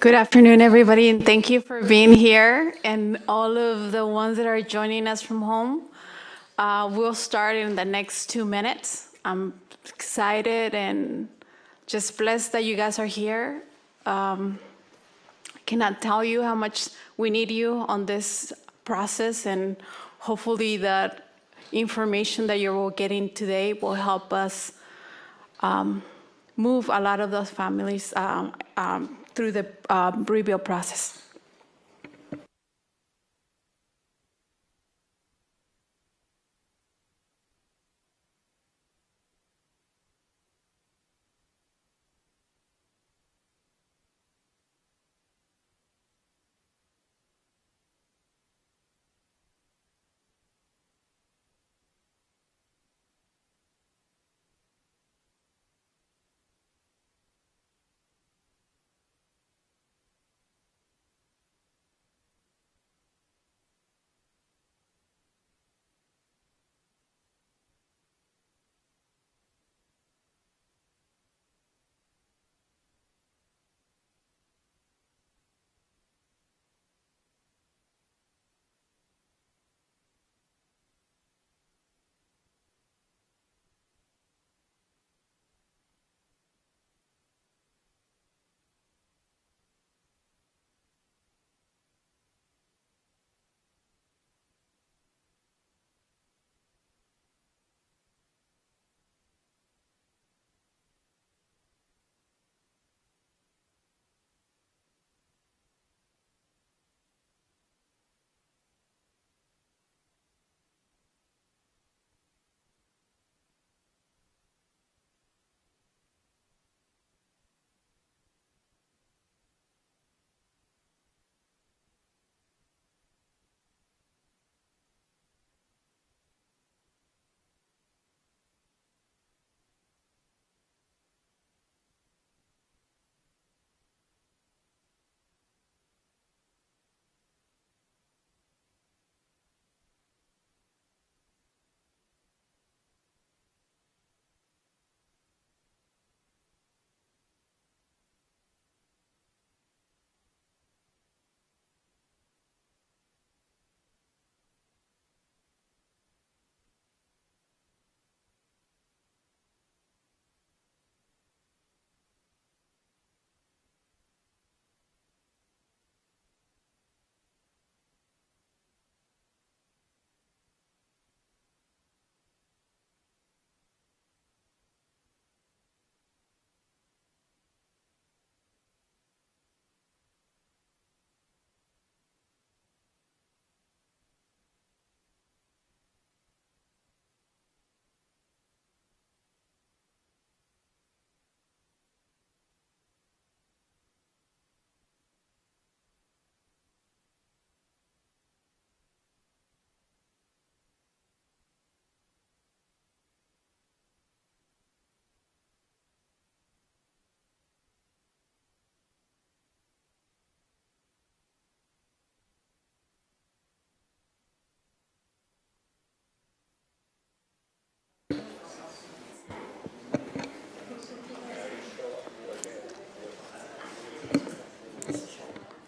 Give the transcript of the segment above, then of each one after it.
Good afternoon, everybody, and thank you for being here and all of the ones that are joining us from home. We'll start in the next 2 minutes. I'm excited and just blessed that you guys are here. I cannot tell you how much we need you on this process, and hopefully that information that you're all getting today will help us move a lot of those families through the rebuild process.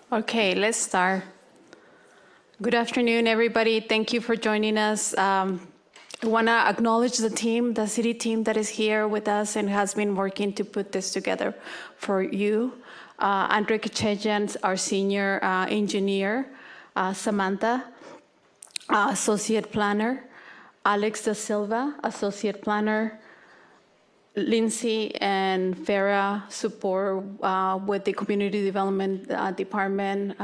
Okay, let's start. Good afternoon, everybody. Thank you for joining us. I want to acknowledge the team, the city team that is here with us and has been working to put this together for you. Andre Kachejan, our senior engineer, Samantha, associate planner, Alex Da Silva, associate planner, Lindsay and Farah support with the Community Development Department,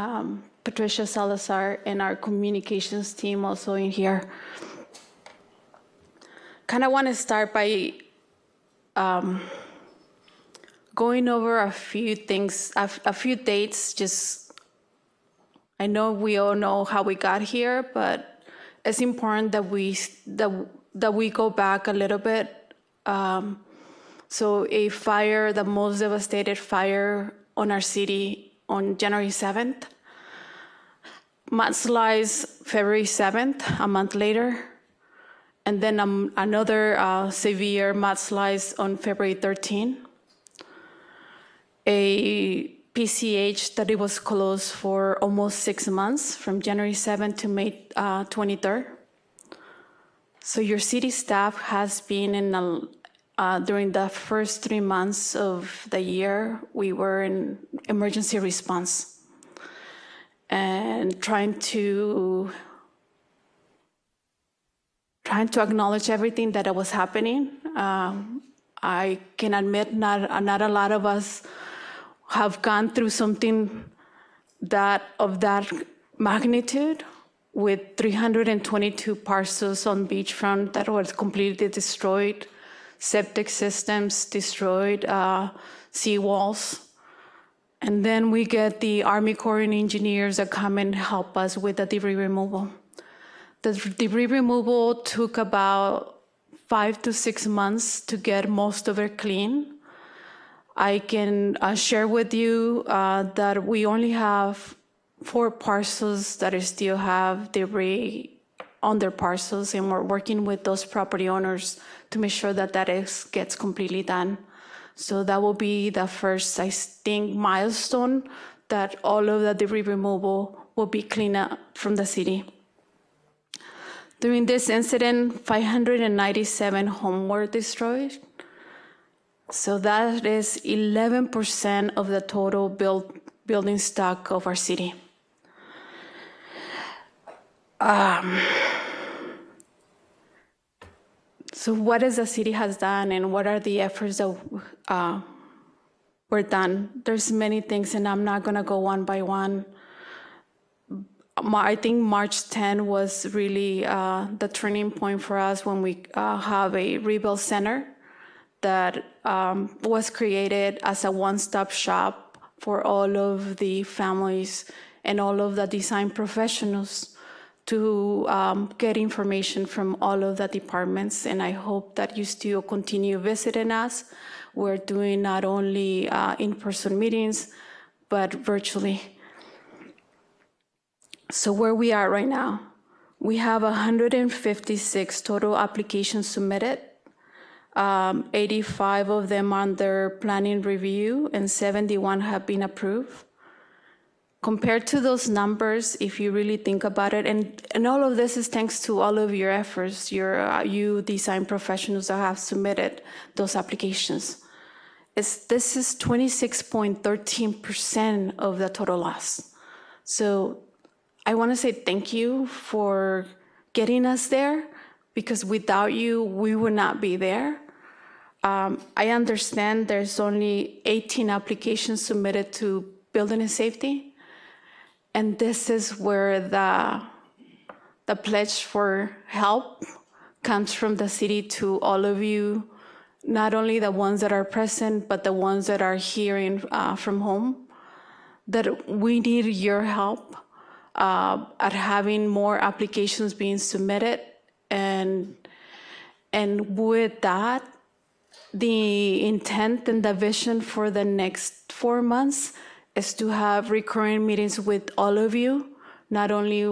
Patricia Salazar, and our communications team also in here. Kind of want to start by going over a few things, a few dates. Just, I know we all know how we got here, but it's important that we go back a little bit. So a fire, the most devastated fire on our city on January 7th, mudslides February 7th, a month later, and then another severe mudslides on February 13th. A PCH that it was closed for almost 6 months, from January 7th to May 23rd. So your city staff has been in during the first 3 months of the year, we were in emergency response and trying to acknowledge everything that was happening. I can admit not a lot of us have gone through something of that magnitude, with 322 parcels on beachfront that was completely destroyed, septic systems destroyed, seawalls. And then we get the Army Corps and engineers that come and help us with the debris removal. The debris removal took about 5 to 6 months to get most of it clean. I can share with you that we only have 4 parcels that still have debris on their parcels, and we're working with those property owners to make sure that gets completely done. So that will be the first, I think, milestone, that all of the debris removal will be cleaned up from the city. During this incident, 597 homes were destroyed. So that is 11% of the total building stock of our city. So what is the city has done, and what are the efforts that were done? There's many things, and I'm not gonna go one by one. I think March 10 was really the turning point for us, when we have a rebuild center that was created as a one-stop shop for all of the families and all of the design professionals to get information from all of the departments. And I hope that you still continue visiting us. We're doing not only in-person meetings, but virtually. So where we are right now, we have 156 total applications submitted. 85 of them under planning review, and 71 have been approved. Compared to those numbers, if you really think about it, and all of this is thanks to all of your efforts, you design professionals that have submitted those applications. This is 26.13% of the total loss. So I want to say thank you for getting us there, because without you, we would not be there. I understand there's only 18 applications submitted to building and safety. And this is where the pledge for help comes from the city to all of you, not only the ones that are present, but the ones that are hearing from home, that we need your help at having more applications being submitted. And with that, the intent and the vision for the next 4 months is to have recurring meetings with all of you, not only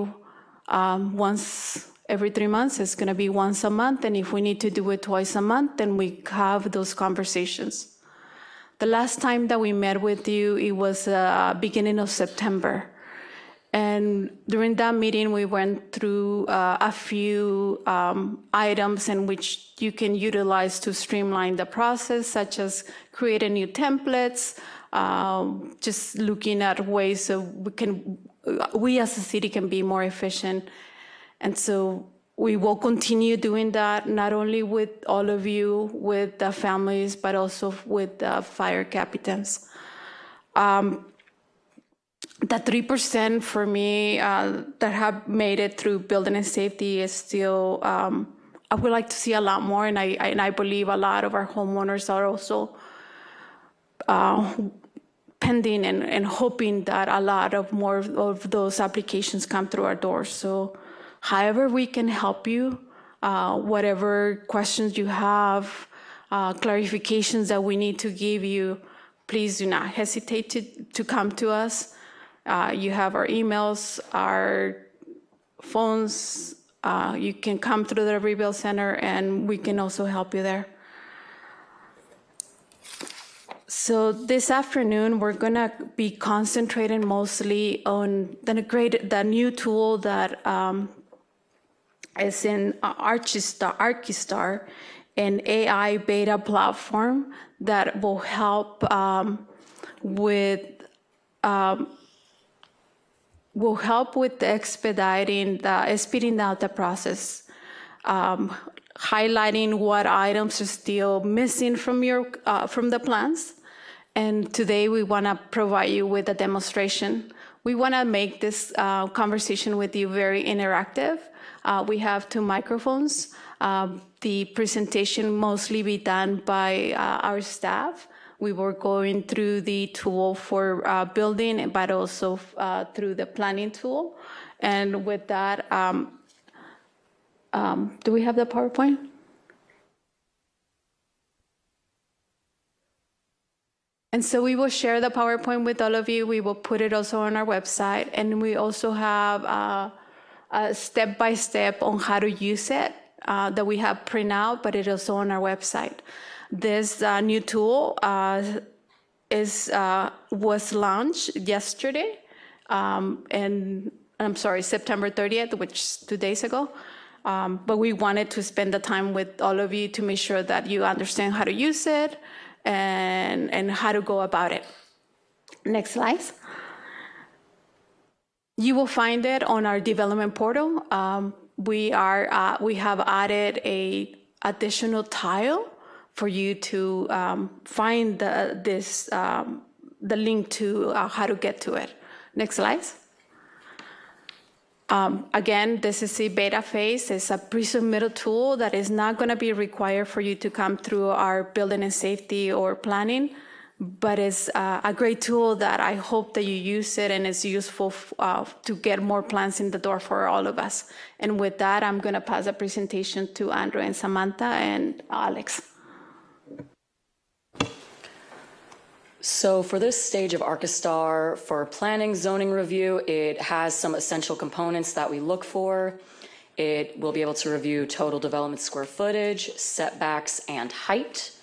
once every 3 months, it's gonna be once a month, and if we need to do it twice a month, then we have those conversations. The last time that we met with you, it was beginning of September. And during that meeting, we went through a few items in which you can utilize to streamline the process, such as creating new templates, just looking at ways so we as a city can be more efficient. And so we will continue doing that, not only with all of you, with the families, but also with the fire captains. The 3% for me that have made it through building and safety is still, I would like to see a lot more, and I believe a lot of our homeowners are also pending and hoping that a lot of more of those applications come through our doors. So however we can help you, whatever questions you have, clarifications that we need to give you, please do not hesitate to come to us. You have our emails, our phones. You can come through the Rebuild Center, and we can also help you there. So this afternoon, we're going to be concentrating mostly on the new tool that is in Archistar, an AI beta platform that will help with speeding out the process, highlighting what items are still missing from the plans. And today we want to provide you with a demonstration. We want to make this conversation with you very interactive. We have 2 microphones. The presentation mostly be done by our staff. We were going through the tool for building, but also through the planning tool. And with that, do we have the PowerPoint? And so we will share the PowerPoint with all of you. We will put it also on our website. And we also have a step-by-step on how to use it that we have print out, but it is also on our website. This new tool was launched yesterday, and I'm sorry, September 30th, which is 2 days ago. But we wanted to spend the time with all of you to make sure that you understand how to use it and how to go about it. Next slide. You will find it on our development portal. We have added a additional tile for you to find the link to how to get to it. Next slide. Again, this is a beta phase. It's a pre-submitted tool that is not going to be required for you to come through our building and safety or planning, but it's a great tool that I hope that you use it and it's useful to get more plans in the door for all of us. And with that, I'm going to pass the presentation to Andrew and Samantha and Alex. So for this stage of Archistar, for planning zoning review, it has some essential components that we look for. It will be able to review total development square footage, setbacks, and height.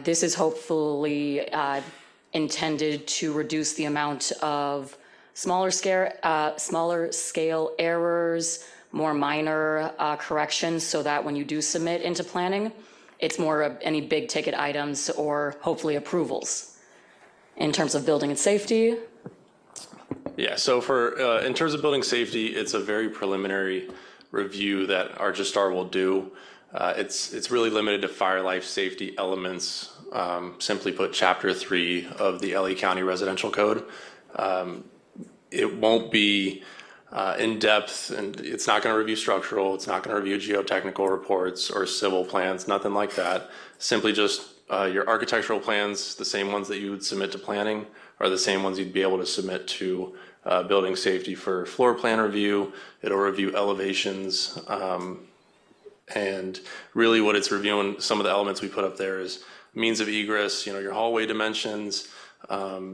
This is hopefully intended to reduce the amount of smaller scale errors, more minor corrections, so that when you do submit into planning, it's more of any big ticket items or hopefully approvals. In terms of building and safety? Yeah, so for in terms of building safety, it's a very preliminary review that Archistar will do. It's really limited to fire life safety elements, simply put Chapter 3 of the LA County Residential Code. It won't be in depth, and it's not going to review structural, it's not going to review geotechnical reports or civil plans, nothing like that. Simply just your architectural plans, the same ones that you would submit to planning, are the same ones you'd be able to submit to building safety for floor plan review. It'll review elevations, and really what it's reviewing, some of the elements we put up there is means of egress, your hallway dimensions,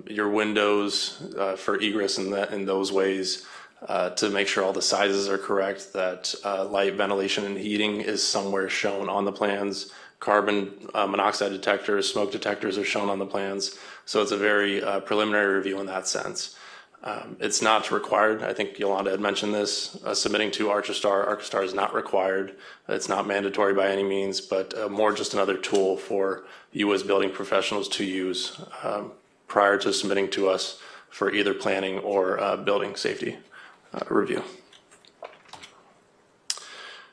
your windows for egress in those ways, to make sure all the sizes are correct, that light, ventilation, and heating is somewhere shown on the plans, carbon monoxide detectors, smoke detectors are shown on the plans. So it's a very preliminary review in that sense. It's not required. I think Yolanda had mentioned this. Submitting to Archistar. Archistar is not required. It's not mandatory by any means, but more just another tool for you as building professionals to use prior to submitting to us for either planning or building safety review.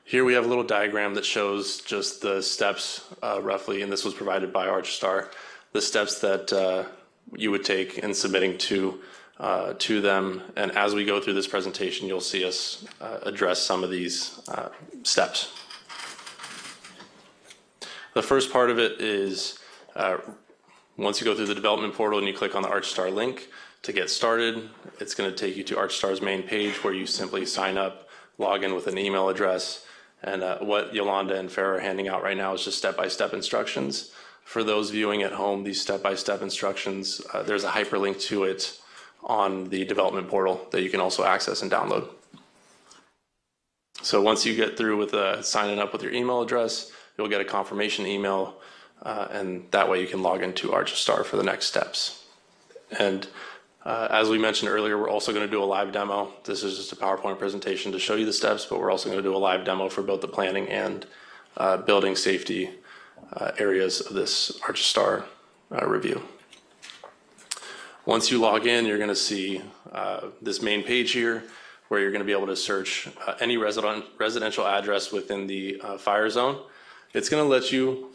Here we have a little diagram that shows just the steps roughly, and this was provided by Archistar, the steps that you would take in submitting to them. And as we go through this presentation, you'll see us address some of these steps. The first part of it is once you go through the development portal and you click on the Archistar link to get started, it's going to take you to Archistar's main page where you simply sign up, log in with an email address, and what Yolanda and Farah are handing out right now is just step-by-step instructions. For those viewing at home, these step-by-step instructions, there's a hyperlink to it on the development portal that you can also access and download. So once you get through with signing up with your email address, you'll get a confirmation email, and that way you can log into Archistar for the next steps. And as we mentioned earlier, we're also going to do a live demo. This is just a PowerPoint presentation to show you the steps, but we're also going to do a live demo for both the planning and building safety areas of this Archistar review. Once you log in, you're going to see this main page here where you're going to be able to search any residential address within the fire zone. It's going to let you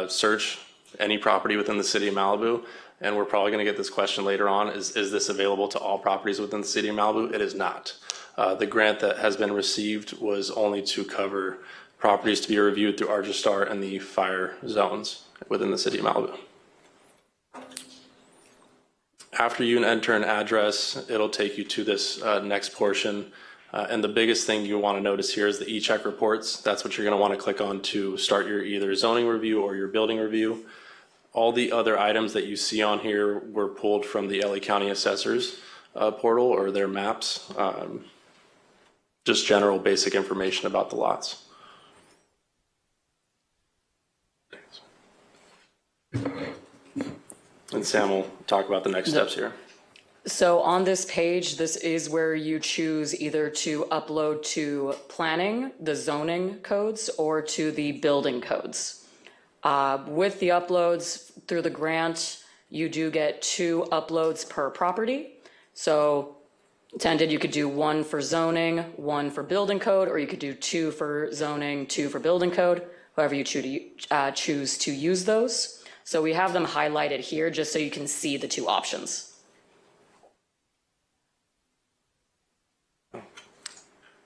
search any property within the city of Malibu. And we're probably going to get this question later on, is this available to all properties within the city of Malibu? It is not. The grant that has been received was only to cover properties to be reviewed through Archistar and the fire zones within the city of Malibu. After you enter an address, it'll take you to this next portion. And the biggest thing you want to notice here is the e-check reports. That's what you're going to want to click on to start your either zoning review or your building review. All the other items that you see on here were pulled from the LA County Assessors portal or their maps. Just general basic information about the lots. And Sam will talk about the next steps here. So on this page, this is where you choose either to upload to planning, the zoning codes, or to the building codes. With the uploads through the grant, you do get 2 uploads per property. So intended, you could do 1 for zoning, 1 for building code, or you could do 2 for zoning, 2 for building code, however you choose to use those. So we have them highlighted here just so you can see the 2 options.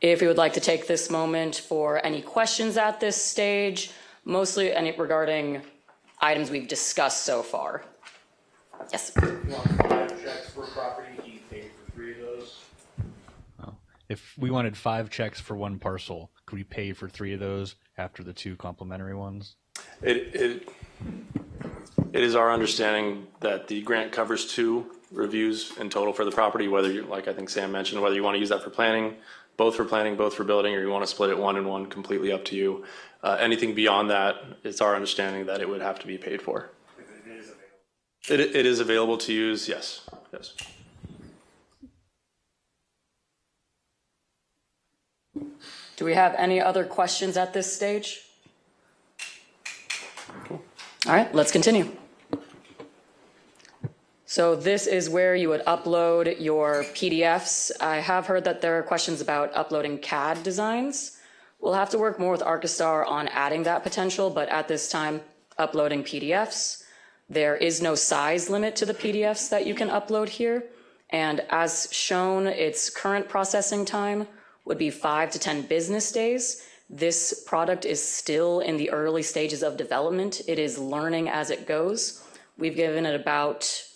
If you would like to take this moment for any questions at this stage, mostly any regarding items we've discussed so far. Yes. You want 5 checks per property, do you pay for 3 of those? Oh. If we wanted 5 checks for 1 parcel, could we pay for 3 of those after the 2 complimentary ones? It is our understanding that the grant covers 2 reviews in total for the property, whether you, like I think Sam mentioned, whether you want to use that for planning, both for building, or you want to split it 1 and 1, completely up to you. Anything beyond that, it's our understanding that it would have to be paid for. It is available. It is available to use, yes. Yes. Do we have any other questions at this stage? Cool. All right, let's continue. So this is where you would upload your PDFs. I have heard that there are questions about uploading CAD designs. We'll have to work more with Archistar on adding that potential, but at this time, uploading PDFs. There is no size limit to the PDFs that you can upload here. And as shown, its current processing time would be 5 to 10 business days. This product is still in the early stages of development. It is learning as it goes. We've given it about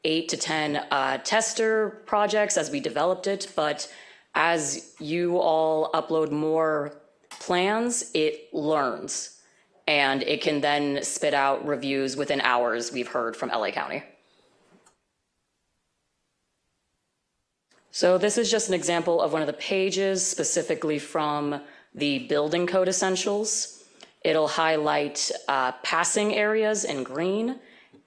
8 to 10 tester projects as we developed it, but as you all upload more plans, it learns, and it can then spit out reviews within hours, we've heard from LA County. So this is just an example of one of the pages specifically from the building code essentials. It'll highlight passing areas in green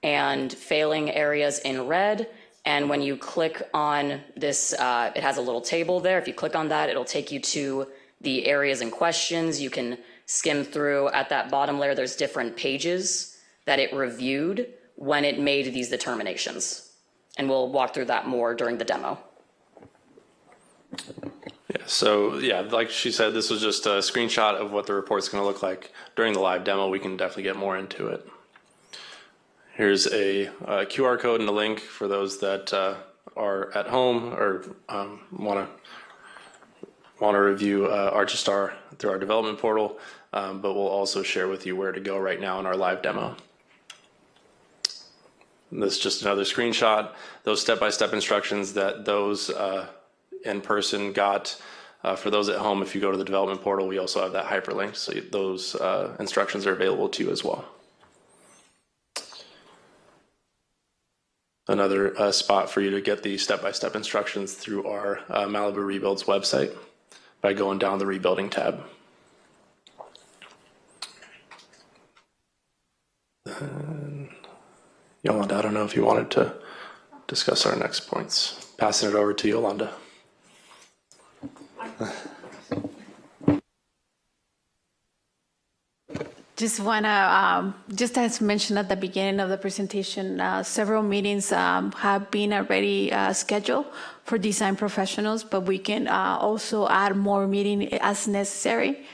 and failing areas in red. And when you click on this, it has a little table there. If you click on that, it'll take you to the areas in questions. You can skim through. At that bottom layer, there's different pages that it reviewed when it made these determinations. And we'll walk through that more during the demo. Yeah, so yeah, like she said, this was just a screenshot of what the report's going to look like. During the live demo, we can definitely get more into it. Here's a QR code and a link for those that are at home or want to review Archistar through our development portal, but we'll also share with you where to go right now in our live demo. And this is just another screenshot. Those step-by-step instructions that those in person got. For those at home, if you go to the development portal, we also have that hyperlink, so those instructions are available to you as well. Another spot for you to get the step-by-step instructions through our Malibu Rebuilds website by going down the Rebuilding tab. Yolanda, I don't know if you wanted to discuss our next points. Passing it over to Yolanda. Just want to, just as mentioned at the beginning of the presentation, several meetings have been already scheduled for design professionals, but we can also add more meetings as necessary.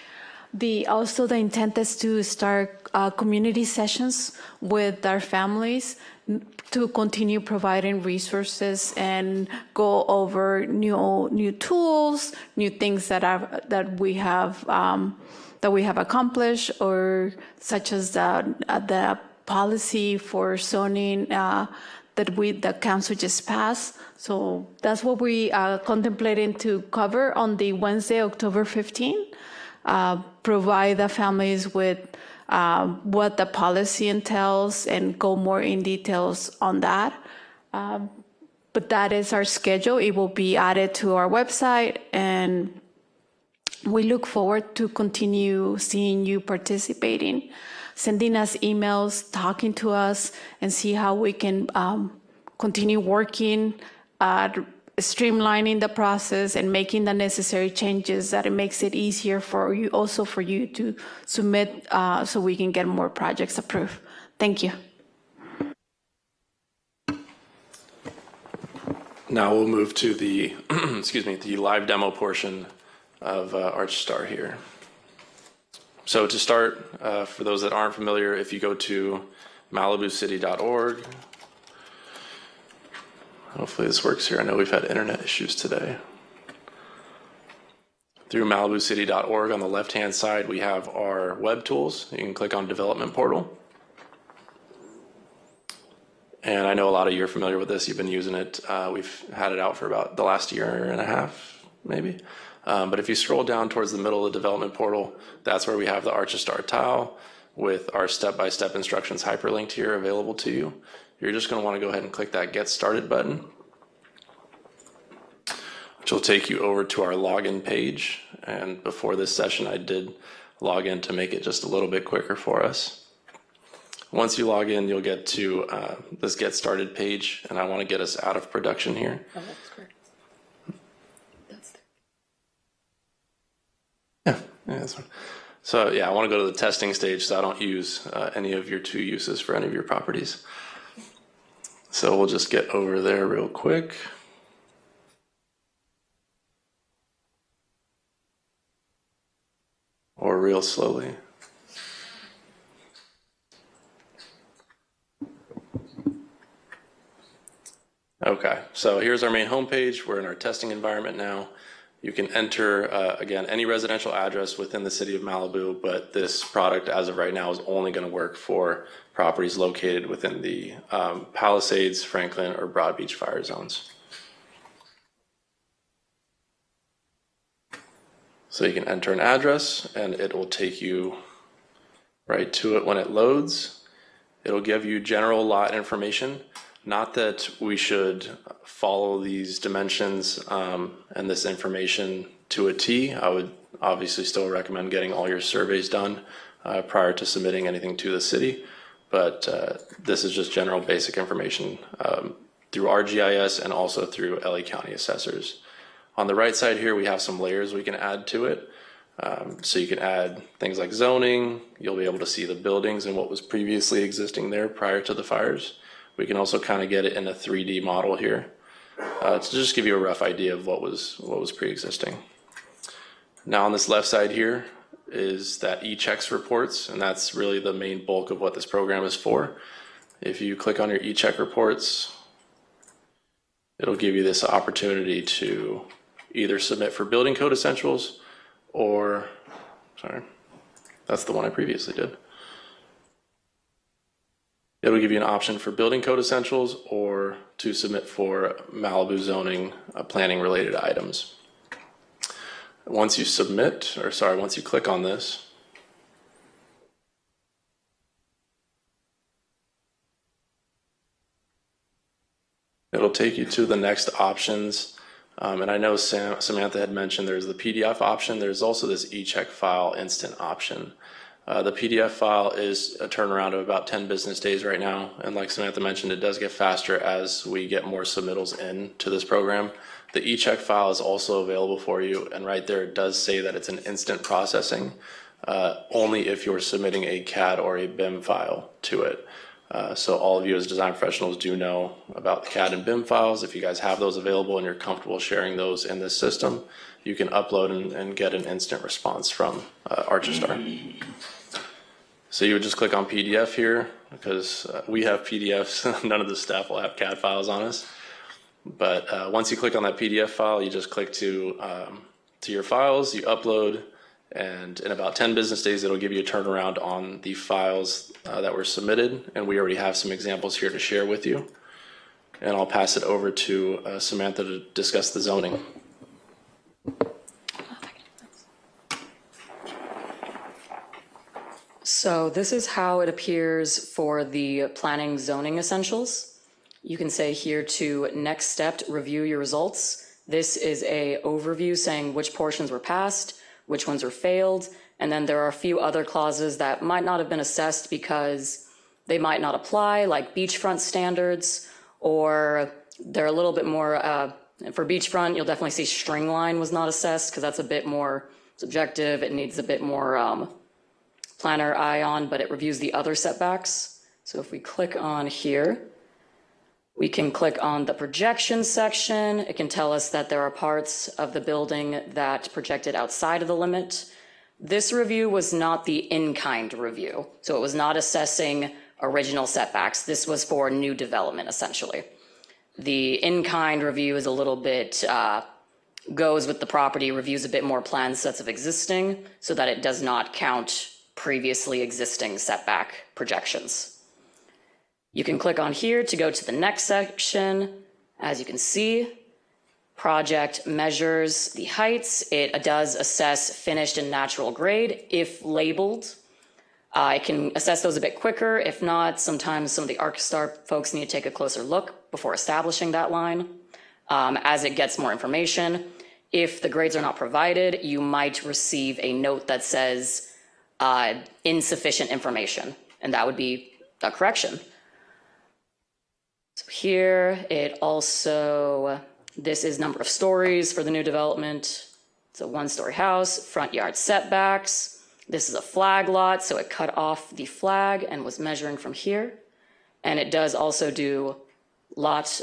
Also, the intent is to start community sessions with our families to continue providing resources and go over new tools, new things that we have accomplished, or such as the policy for zoning that the council just passed. So that's what we contemplating to cover on the Wednesday, October 15. Provide the families with what the policy entails and go more in details on that. But that is our schedule. It will be added to our website, and we look forward to continue seeing you participating, sending us emails, talking to us, and see how we can continue working at streamlining the process and making the necessary changes that it makes it easier for you, also for you to submit so we can get more projects approved. Thank you. Now we'll move to the, excuse me, the live demo portion of Archistar here. So to start, for those that aren't familiar, if you go to malibucity.org, hopefully this works here. I know we've had internet issues today. Through malibucity.org on the left-hand side, we have our web tools. You can click on Development Portal. And I know a lot of you are familiar with this. You've been using it. We've had it out for about the last year and a half, maybe. But if you scroll down towards the middle of the Development Portal, that's where we have the Archistar tile with our step-by-step instructions hyperlinked here available to you. You're just going to want to go ahead and click that Get Started button, which will take you over to our login page. And before this session, I did log in to make it just a little bit quicker for us. Once you log in, you'll get to this Get Started page, and I want to get us out of production here. Oh, that's correct. That's Yeah, that's fine. So yeah, I want to go to the testing stage so I don't use any of your two uses for any of your properties. So we'll just get over there real quick. Or real slowly. Okay, so here's our main homepage. We're in our testing environment now. You can enter, again, any residential address within the city of Malibu, but this product, as of right now, is only going to work for properties located within the Palisades, Franklin, or Broad Beach fire zones. So you can enter an address, and it will take you right to it when it loads. It'll give you general lot information. Not that we should follow these dimensions and this information to a T. I would obviously still recommend getting all your surveys done prior to submitting anything to the city. But this is just general basic information through ArcGIS and also through LA County assessors. On the right side here, we have some layers we can add to it. So you can add things like zoning. You'll be able to see the buildings and what was previously existing there prior to the fires. We can also kind of get it in a 3D model here to just give you a rough idea of what was pre-existing. Now on this left side here is that eChecks reports, and that's really the main bulk of what this program is for. If you click on your eCheck reports, it'll give you this opportunity to either submit for building code essentials or, sorry, that's the one I previously did. It'll give you an option for building code essentials or to submit for Malibu zoning planning related items. Once you submit, or sorry, once you click on this, it'll take you to the next options. And I know Samantha had mentioned there's the PDF option. There's also this eCheck file instant option. The PDF file is a turnaround of about 10 business days right now. And like Samantha mentioned, it does get faster as we get more submittals into this program. The eCheck file is also available for you. And right there, it does say that it's an instant processing, only if you're submitting a CAD or a BIM file to it. So all of you as design professionals do know about the CAD and BIM files. If you guys have those available and you're comfortable sharing those in this system, you can upload and get an instant response from Archistar. So you would just click on PDF here because we have PDFs. None of the staff will have CAD files on us. But once you click on that PDF file, you just click to your files, you upload, and in about 10 business days, it'll give you a turnaround on the files that were submitted. And we already have some examples here to share with you. And I'll pass it over to Samantha to discuss the zoning. So this is how it appears for the planning zoning essentials. You can say here to next step, review your results. This is a overview saying which portions were passed, which ones were failed, and then there are a few other clauses that might not have been assessed because they might not apply, like beachfront standards, or they're a little bit more, for beachfront, you'll definitely see string line was not assessed because that's a bit more subjective. It needs a bit more planner eye on, but it reviews the other setbacks. So if we click on here, we can click on the projection section. It can tell us that there are parts of the building that projected outside of the limit. This review was not the in-kind review, so it was not assessing original setbacks. This was for new development, essentially. The in-kind review is a little bit, goes with the property, reviews a bit more plan sets of existing so that it does not count previously existing setback projections. You can click on here to go to the next section. As you can see, project measures the heights. It does assess finished and natural grade if labeled. It can assess those a bit quicker. If not, sometimes some of the Archistar folks need to take a closer look before establishing that line as it gets more information. If the grades are not provided, you might receive a note that says insufficient information, and that would be a correction. So here it also, this is number of stories for the new development. It's a one-story house, front yard setbacks. This is a flag lot, so it cut off the flag and was measuring from here. And it does also do lot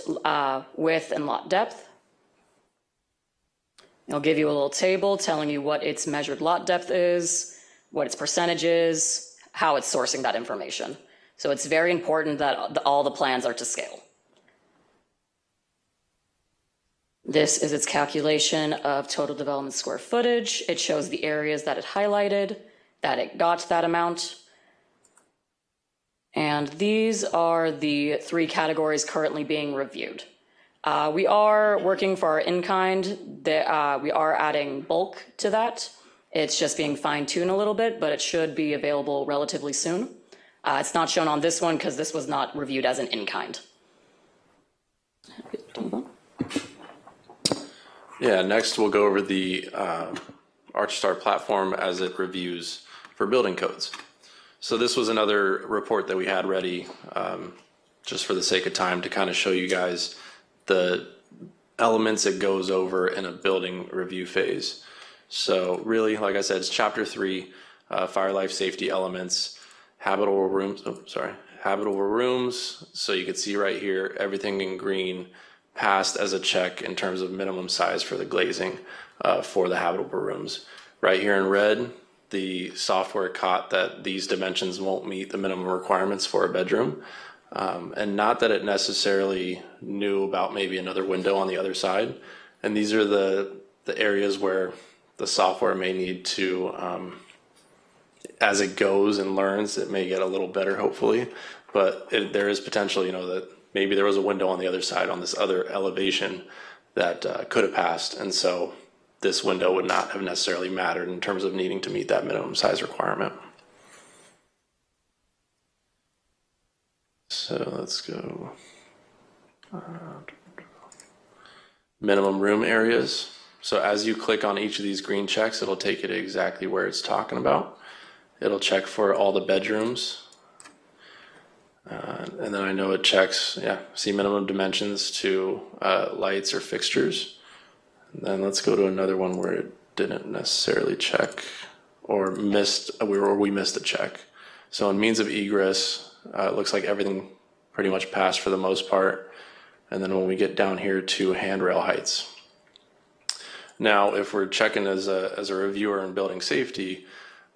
width and lot depth. It'll give you a little table telling you what its measured lot depth is, what its percentage is, how it's sourcing that information. So it's very important that all the plans are to scale. This is its calculation of total development square footage. It shows the areas that it highlighted, that it got that amount. And these are the 3 categories currently being reviewed. We are working for our in-kind. We are adding bulk to that. It's just being fine-tuned a little bit, but it should be available relatively soon. It's not shown on this one because this was not reviewed as an in-kind. Yeah, next we'll go over the Archistar platform as it reviews for building codes. So this was another report that we had ready, just for the sake of time, to kind of show you guys the elements it goes over in a building review phase. So really, like I said, it's chapter 3, fire life safety elements, habitable rooms. Habitable rooms. So you can see right here, everything in green passed as a check in terms of minimum size for the glazing for the habitable rooms. Right here in red, the software caught that these dimensions won't meet the minimum requirements for a bedroom. And not that it necessarily knew about maybe another window on the other side. And these are the areas where the software may need to, as it goes and learns, it may get a little better, hopefully. But there is potential, that maybe there was a window on the other side on this other elevation that could have passed. And so this window would not have necessarily mattered in terms of needing to meet that minimum size requirement. So let's go. Minimum room areas. So as you click on each of these green checks, it'll take you to exactly where it's talking about. It'll check for all the bedrooms. And then I know it checks, see minimum dimensions to lights or fixtures. And then let's go to another one where it didn't necessarily check or we missed a check. So in means of egress, it looks like everything pretty much passed for the most part. And then when we get down here to handrail heights. Now, if we're checking as a reviewer in building safety,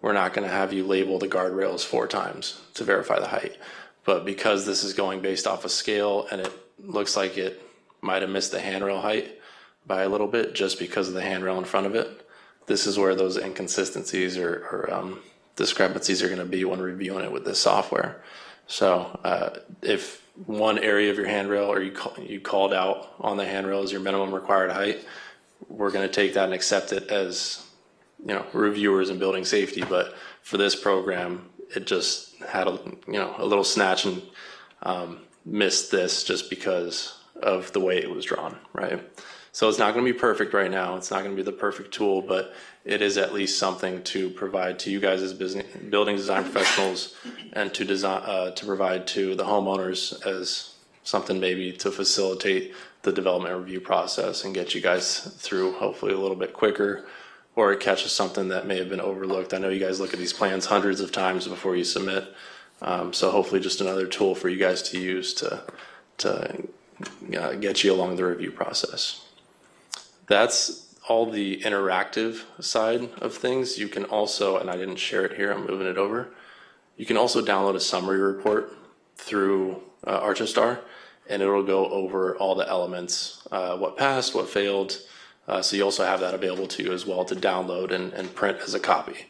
we're not going to have you label the guardrails 4 times to verify the height. But because this is going based off a scale and it looks like it might have missed the handrail height by a little bit just because of the handrail in front of it, this is where those inconsistencies or discrepancies are going to be when reviewing it with this software. So if one area of your handrail or you called out on the handrail as your minimum required height, we're going to take that and accept it as reviewers in building safety. But for this program, it just had a little snatch and missed this just because of the way it was drawn, right? So it's not going to be perfect right now. It's not going to be the perfect tool, but it is at least something to provide to you guys as building design professionals and to provide to the homeowners as something maybe to facilitate the development review process and get you guys through hopefully a little bit quicker, or it catches something that may have been overlooked. I know you guys look at these plans hundreds of times before you submit. So hopefully just another tool for you guys to use to get you along the review process. That's all the interactive side of things. You can also, and I didn't share it here, I'm moving it over. You can also download a summary report through Archistar, and it'll go over all the elements, what passed, what failed. So you also have that available to you as well to download and print as a copy.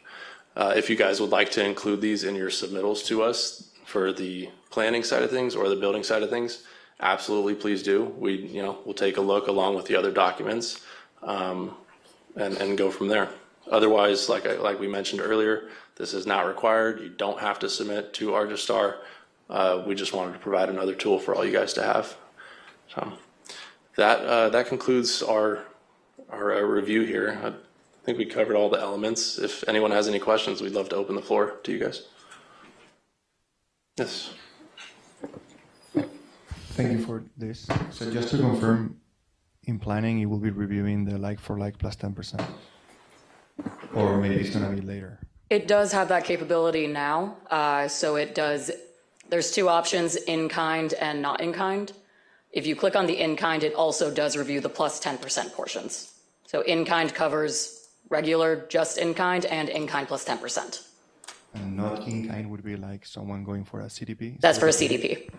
If you guys would like to include these in your submittals to us for the planning side of things or the building side of things, absolutely, please do. We'll take a look along with the other documents and go from there. Otherwise, like we mentioned earlier, this is not required. You don't have to submit to Archistar. We just wanted to provide another tool for all you guys to have. So that concludes our review here. I think we covered all the elements. If anyone has any questions, we'd love to open the floor to you guys. Yes. Thank you for this. So just to confirm, in planning, you will be reviewing the like-for-like plus 10%? Or maybe it's going to be later? It does have that capability now. So it does, there's 2 options, in-kind and not in-kind. If you click on the in-kind, it also does review the plus 10% portions. So in-kind covers regular, just in-kind, and in-kind plus 10%. And not in-kind would be like someone going for a CDP? That's for a CDP.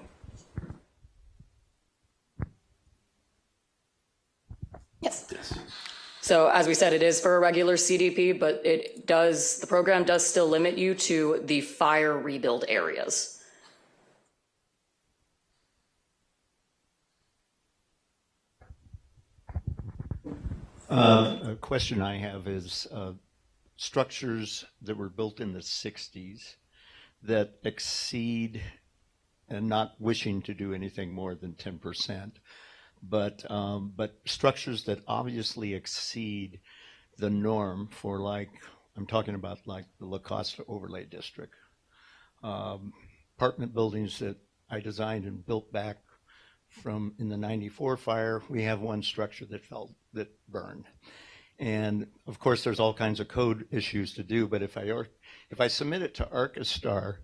Yes. So as we said, it is for a regular CDP, but the program does still limit you to the fire rebuild areas. A question I have is structures that were built in the 60s that exceed, and not wishing to do anything more than 10%, but structures that obviously exceed the norm for, like, I'm talking about like the La Costa overlay district. apartment buildings that I designed and built back from in the 94 fire, we have one structure that burned. And of course, there's all kinds of code issues to do, but if I submit it to Archistar,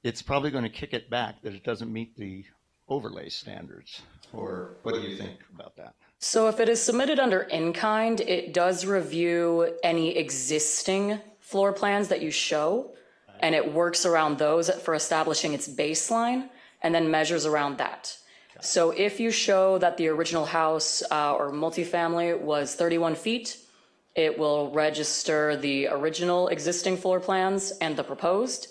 it's probably going to kick it back that it doesn't meet the overlay standards. Or what do you think about that? So if it is submitted under in-kind, it does review any existing floor plans that you show, and it works around those for establishing its baseline, and then measures around that. So if you show that the original house or multifamily was 31 feet, it will register the original existing floor plans and the proposed.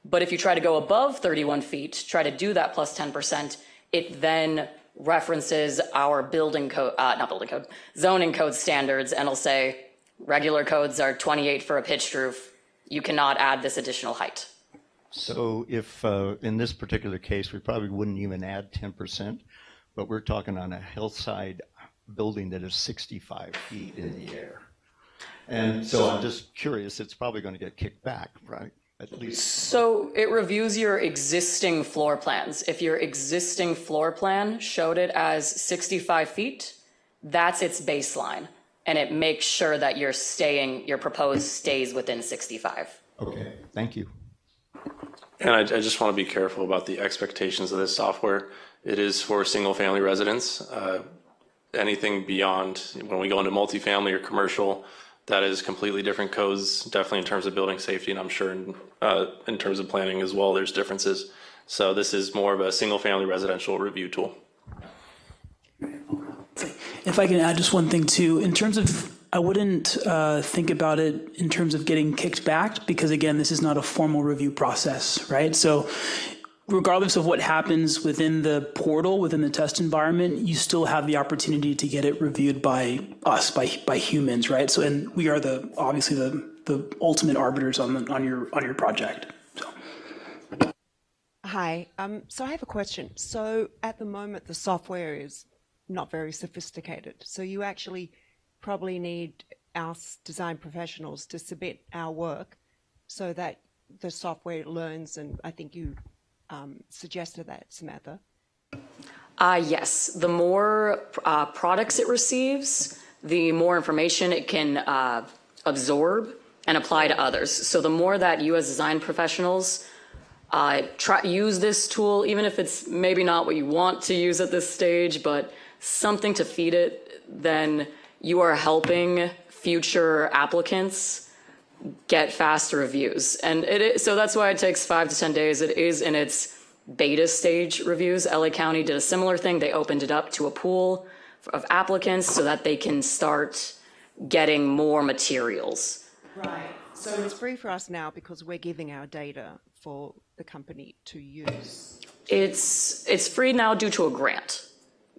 But if you try to go above 31 feet, try to do that plus 10%, it then references our zoning code standards, and it'll say regular codes are 28 for a pitched roof. You cannot add this additional height. So if in this particular case, we probably wouldn't even add 10%, but we're talking on a hillside building that is 65 feet in the air. And so I'm just curious, it's probably going to get kicked back, right? At least. So it reviews your existing floor plans. If your existing floor plan showed it as 65 feet, that's its baseline. And it makes sure that your proposed stays within 65. Okay, thank you. And I just want to be careful about the expectations of this software. It is for single-family residents. Anything beyond, when we go into multifamily or commercial, that is completely different codes, definitely in terms of building safety, and I'm sure in terms of planning as well, there's differences. So this is more of a single-family residential review tool. If I can add just one thing too, in terms of, I wouldn't think about it in terms of getting kicked back, because again, this is not a formal review process, right? So regardless of what happens within the portal, within the test environment, you still have the opportunity to get it reviewed by us, by humans, right? So, and we are obviously the ultimate arbiters on your project. So. Hi, so I have a question. So at the moment, the software is not very sophisticated. So you actually probably need our design professionals to submit our work so that the software learns, and I think you suggested that, Samantha. Yes, the more products it receives, the more information it can absorb and apply to others. So the more that you as design professionals use this tool, even if it's maybe not what you want to use at this stage, but something to feed it, then you are helping future applicants get faster reviews. And so that's why it takes 5 to 10 days. It is in its beta stage reviews. LA County did a similar thing. They opened it up to a pool of applicants so that they can start getting more materials. Right. So it's free for us now because we're giving our data for the company to use. It's free now due to a grant.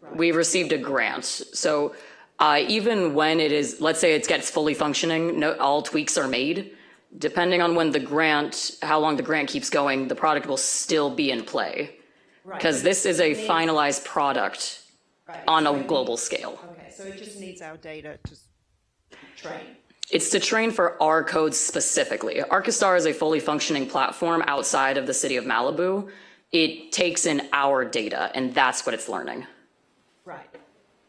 Right. We received a grant. So even when it is, let's say it gets fully functioning, all tweaks are made. Depending on when how long the grant keeps going, the product will still be in play. Because right. This is a finalized product on a global scale. Okay, so it just needs our data to train. It's to train for our codes specifically. Archistar is a fully functioning platform outside of the city of Malibu. It takes in our data, and that's what it's learning. Right.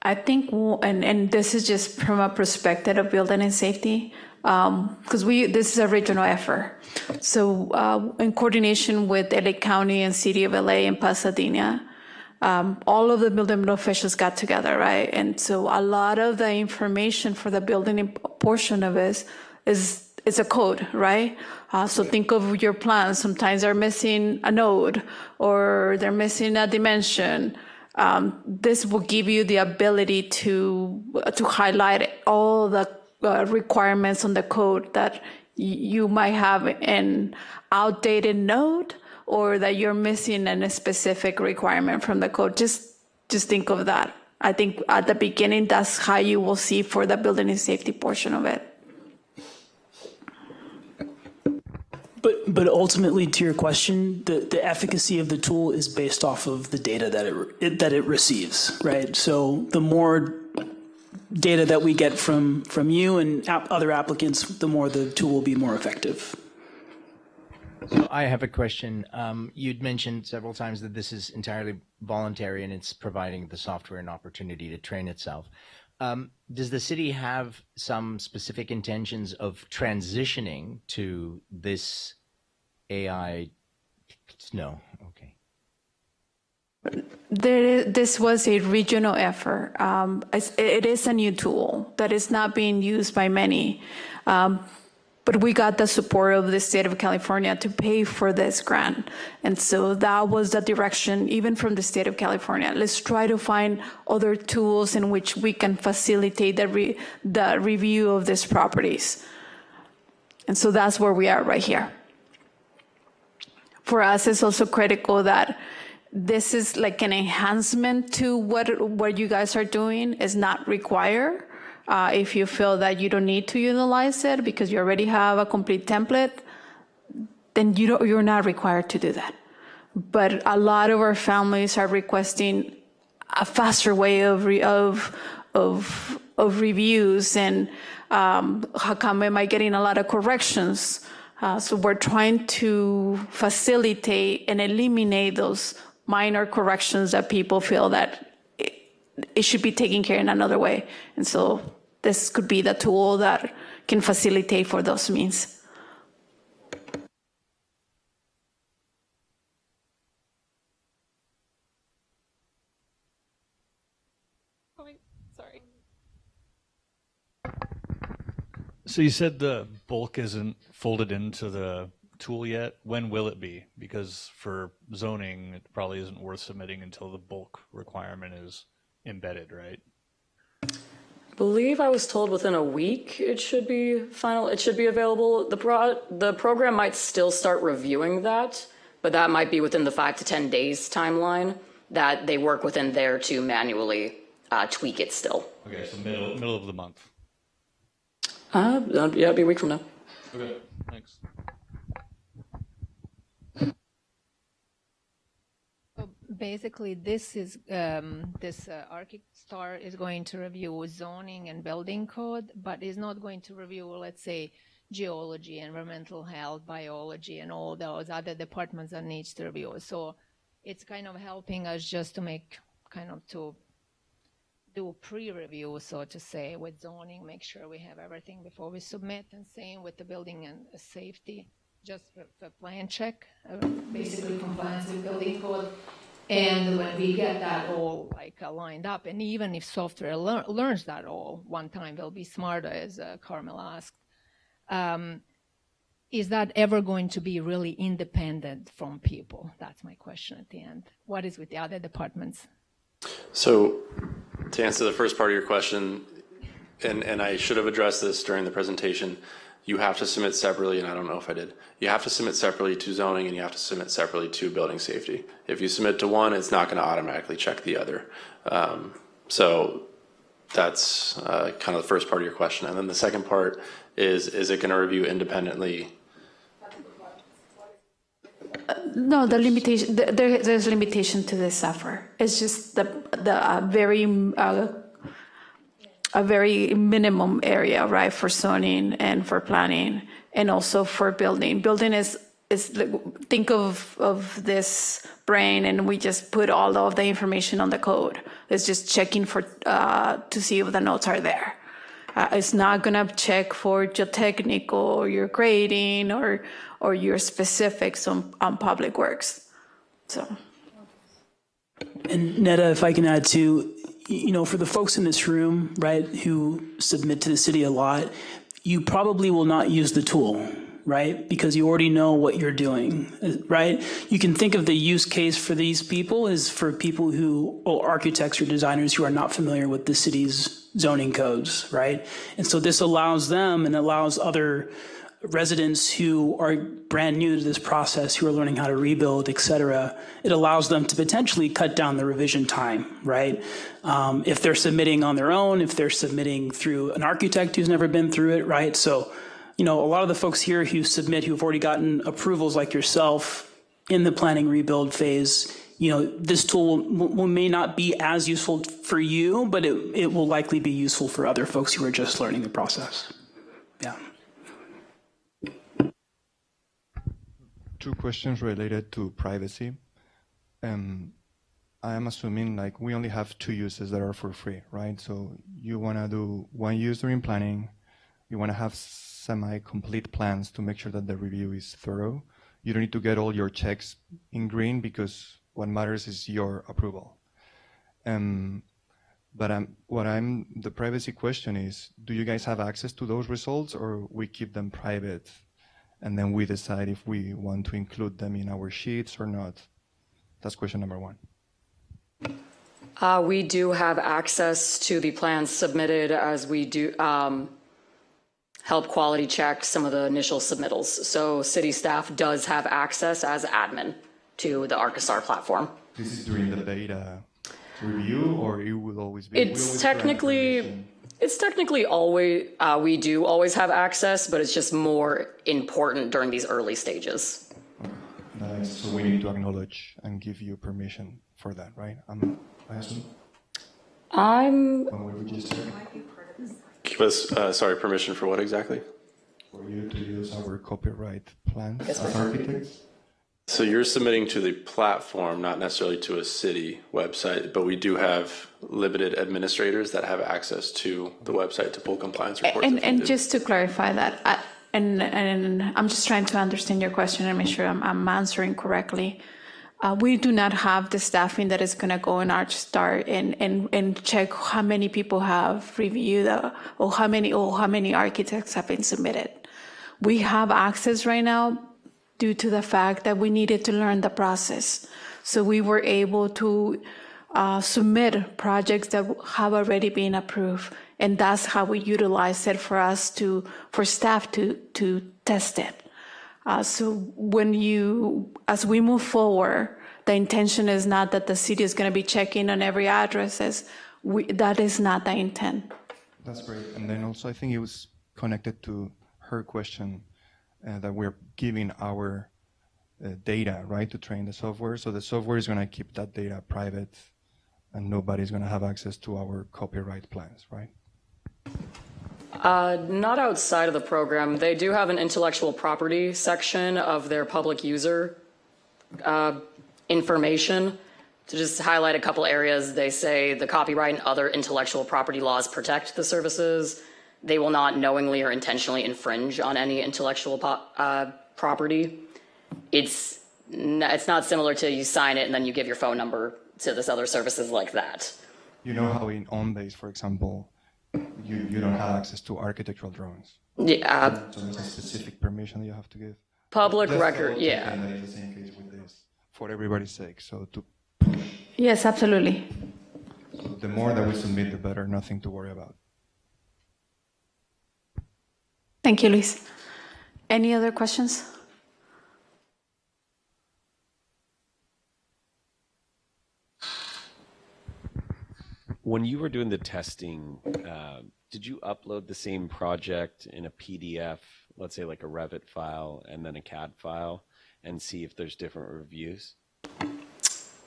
I think, and this is just from a perspective of building and safety, because this is a regional effort. So in coordination with LA County and City of LA and Pasadena, all of the building officials got together, right? And so a lot of the information for the building portion of it is a code, right? So think of your plans. Sometimes they're missing a node or they're missing a dimension. This will give you the ability to highlight all the requirements on the code that you might have an outdated node or that you're missing a specific requirement from the code. Just think of that. I think at the beginning, that's how you will see for the building and safety portion of it. But ultimately, to your question, the efficacy of the tool is based off of the data that it receives, right? So the more data that we get from you and other applicants, the more the tool will be more effective. So I have a question. You'd mentioned several times that this is entirely voluntary and it's providing the software an opportunity to train itself. Does the city have some specific intentions of transitioning to this AI? No. Okay. This was a regional effort. It is a new tool that is not being used by many. But we got the support of the state of California to pay for this grant. And so that was the direction, even from the state of California. Let's try to find other tools in which we can facilitate the review of these properties. And so that's where we are right here. For us, it's also critical that this is like an enhancement to what you guys are doing. Is not required. If you feel that you don't need to utilize it because you already have a complete template, then you're not required to do that. But a lot of our families are requesting a faster way of reviews, and how come am I getting a lot of corrections? So we're trying to facilitate and eliminate those minor corrections that people feel that it should be taken care in another way. And so this could be the tool that can facilitate for those means. Sorry. So you said the bulk isn't folded into the tool yet. When will it be? Because for zoning, it probably isn't worth submitting until the bulk requirement is embedded, right? I believe I was told within a week it should be final. It should be available. The program might still start reviewing that, but that might be within the 5 to 10 days timeline that they work within there to manually tweak it still. Okay, so middle of the month. Yeah, it'll be a week from now. Okay, thanks. Basically, this is Archistar is going to review zoning and building code, but is not going to review, let's say, geology, environmental health, biology, and all those other departments that needs to review. So it's kind of helping us just to make to do pre-review, so to say, with zoning, make sure we have everything before we submit, and same with the building and safety, just for plan check, basically compliance with building code. And when we get that all lined up, and even if software learns that all one time, they'll be smarter, as Carmel asked. Is that ever going to be really independent from people? That's my question at the end. What is with the other departments? So to answer the first part of your question, and I should have addressed this during the presentation, you have to submit separately, and I don't know if I did. You have to submit separately to zoning, and you have to submit separately to building safety. If you submit to one, it's not going to automatically check the other. So that's kind of the first part of your question. And then the second part is it going to review independently? No, the limitation, there's limitation to this software. It's just a very minimum area, right, for zoning and for planning, and also for building. Building is think of this brain, and we just put all of the information on the code. It's just checking for to see if the notes are there. It's not gonna check for geotechnical or your grading or your specifics on public works. So. And Netta, if I can add too, for the folks in this room, right, who submit to the city a lot, you probably will not use the tool, right? Because you already know what you're doing, right? You can think of the use case for these people as for people architects or designers who are not familiar with the city's zoning codes, right? And so this allows them and allows other residents who are brand new to this process, who are learning how to rebuild, et cetera, it allows them to potentially cut down the revision time, right? If they're submitting on their own, if they're submitting through an architect who's never been through it, right? So, a lot of the folks here who submit, who've already gotten approvals like yourself in the planning rebuild phase, this tool may not be as useful for you, but it will likely be useful for other folks who are just learning the process. Yeah. two questions related to privacy. I am assuming like we only have two uses that are for free, right? So you want to do one use during planning. You want to have semi-complete plans to make sure that the review is thorough. You don't need to get all your checks in green because what matters is your approval. But the privacy question is, do you guys have access to those results, or we keep them private and then we decide if we want to include them in our sheets or not? That's question number one. We do have access to the plans submitted as we do help quality check some of the initial submittals. So city staff does have access as admin to the Archistar platform. This is during the beta review, or it will always be? It's technically always, we do always have access, but it's just more important during these early stages. Okay. Nice. So we need to acknowledge and give you permission for that, right? I assume? When we register? Give us, permission for what exactly? For you to use our copyright plans as architects? So you're submitting to the platform, not necessarily to a city website, but we do have limited administrators that have access to the website to pull compliance reports. And just to clarify that, and I'm just trying to understand your question and make sure I'm answering correctly. We do not have the staffing that is going to go in Archistar and check how many people have reviewed or how many architects have been submitted. We have access right now due to the fact that we needed to learn the process. So we were able to submit projects that have already been approved. And that's how we utilize it for staff to test it. So as we move forward, the intention is not that the city is going to be checking on every address. That is not the intent. That's great. And then also I think it was connected to her question that we're giving our data, right, to train the software. So the software is going to keep that data private and nobody's going to have access to our copyright plans, right? Not outside of the program. They do have an intellectual property section of their public user information. To just highlight a couple areas, they say the copyright and other intellectual property laws protect the services. They will not knowingly or intentionally infringe on any intellectual property. It's not similar to you sign it and then you give your phone number to this other services like that. You know how in OnBase, for example, you don't have access to architectural drawings. Yeah. So there's a specific permission that you have to give. Public record, yeah. And it's the same case with this, for everybody's sake. So Yes, absolutely. So the more that we submit, the better. Nothing to worry about. Thank you, Luis. Any other questions? When you were doing the testing, did you upload the same project in a PDF, let's say like a Revit file and then a CAD file, and see if there's different reviews?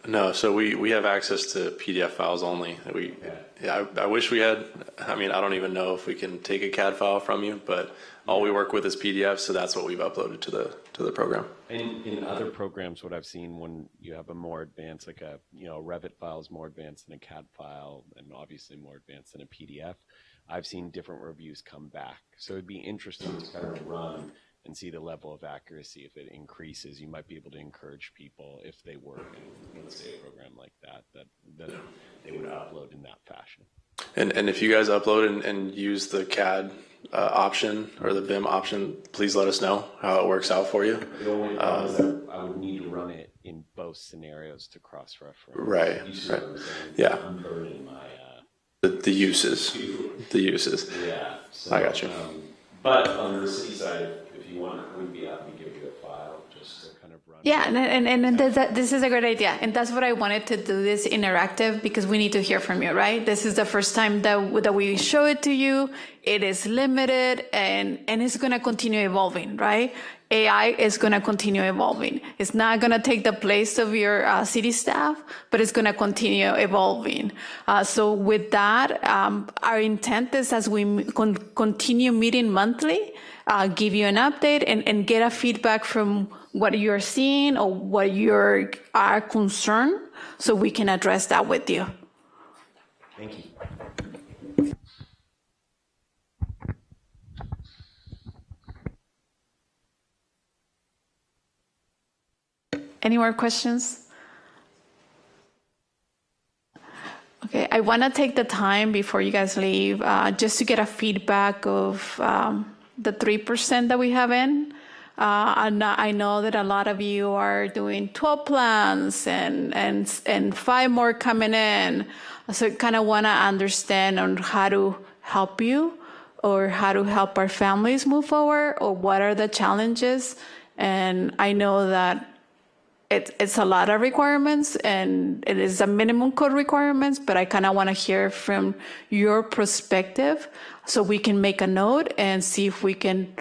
No, so we have access to PDF files only. I wish we had. I mean, I don't even know if we can take a CAD file from you, but all we work with is PDFs, so that's what we've uploaded to the program. In other programs, what I've seen when you have a more advanced, like a Revit file is more advanced than a CAD file, and obviously more advanced than a PDF. I've seen different reviews come back, so it'd be interesting to kind of run and see the level of accuracy. If it increases, you might be able to encourage people, if they work in, let's say, a program like that they would upload in that fashion. And if you guys upload and use the CAD option or the BIM option, please let us know how it works out for you. The only problem is that I would need to run it in both scenarios to cross-reference. Right. Yeah. I'm burning my the uses. Yeah. So, I got you. But on the city side, if you want, we'd be happy to give you a file just to kind of run. Yeah, and this is a great idea. And that's what I wanted to do, this interactive, because we need to hear from you, right? This is the first time that we show it to you. It is limited and it's going to continue evolving, right? AI is going to continue evolving. It's not going to take the place of your city staff, but it's going to continue evolving. So with that, our intent is, as we continue meeting monthly, give you an update and get a feedback from what you're seeing or what you're are concerned, so we can address that with you. Thank you. Any more questions? Okay, I want to take the time before you guys leave, just to get a feedback of the 3% that we have in. And I know that a lot of you are doing 12 plans and 5 more coming in. So I kind of want to understand on how to help you or how to help our families move forward, or what are the challenges. And I know that it's a lot of requirements and it is a minimum code requirements, but I kind of want to hear from your perspective so we can make a note and see if we can